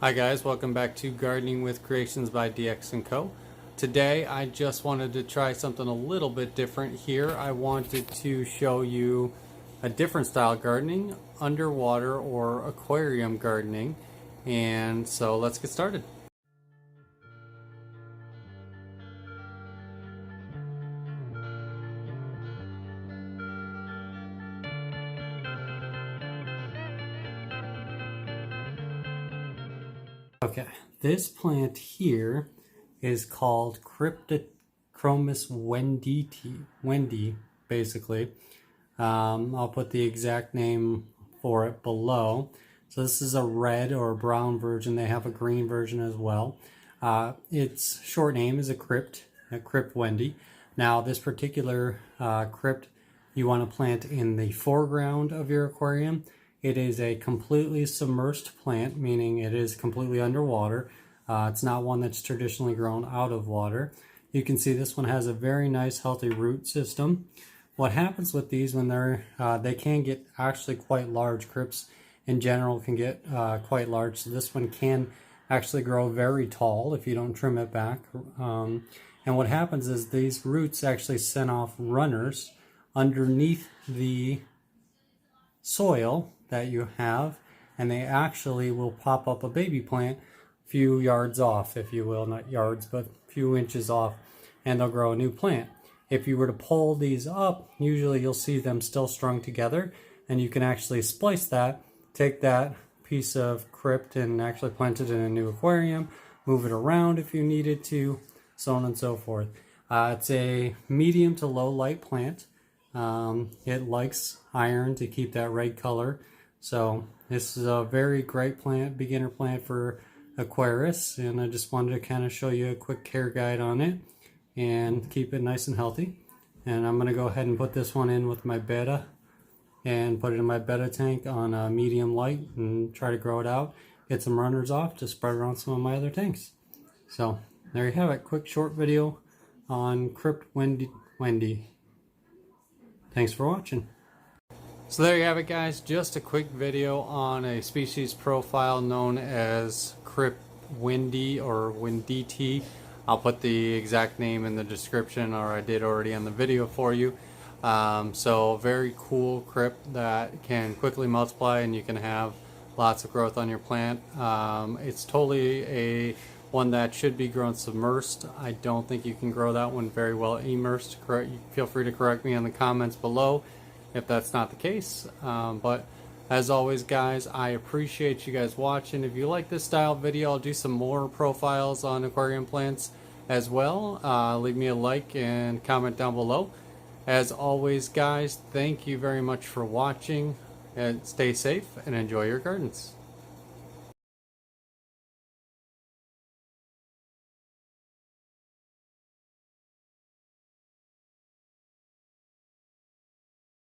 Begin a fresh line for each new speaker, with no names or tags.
Hi guys, welcome back to Gardening with Creations by DX & Co. Today I just wanted to try something a little bit different here. I wanted to show you a different style of gardening, underwater or aquarium gardening. And so let's get started. Okay, this plant here is called Cryptocoryne Wendtii, basically. I'll put the exact name for it below. So this is a red or a brown version. They have a green version as well. Its short name is a Crypt Wendtii. Now this particular crypt you want to plant in the foreground of your aquarium. It is a completely submerged plant, meaning it is completely underwater. It's not one that's traditionally grown out of water. You can see this one has a very nice healthy root system. What happens with these when they can get actually quite large, crypts in general can get quite large, so this one can actually grow very tall if you don't trim it back. And what happens is these roots actually send off runners underneath the soil that you have, and they actually will pop up a baby plant a few yards off, if you will, not yards, but a few inches off, and they'll grow a new plant. If you were to pull these up, usually you'll see them still strung together, and you can actually splice that, take that piece of crypt and actually plant it in a new aquarium, move it around if you needed to, so on and so forth. It's a medium to low light plant. It likes iron to keep that red color. So this is a very great plant, beginner plant for aquarists, and I just wanted to kind of show you a quick care guide on it and keep it nice and healthy. And I'm going to go ahead and put this one in with my betta and put it in my betta tank on a medium light and try to grow it out, get some runners off to spread around some of my other tanks. So there you have it, quick short video on Crypt Wendtii. Thanks for watching. So there you have it guys, just a quick video on a species profile known as Crypt Wendtii or Wendtii. I'll put the exact name in the description, or I did already on the video for you. So very cool crypt that can quickly multiply and you can have lots of growth on your plant. It's totally one that should be grown submersed. I don't think you can grow that one very well immersed. Feel free to correct me in the comments below if that's not the case. But as always guys, I appreciate you guys watching. If you like this style video, I'll do some more profiles on aquarium plants as well. Leave me a like and comment down below. As always guys, thank you very much for watching, and stay safe and enjoy your gardens.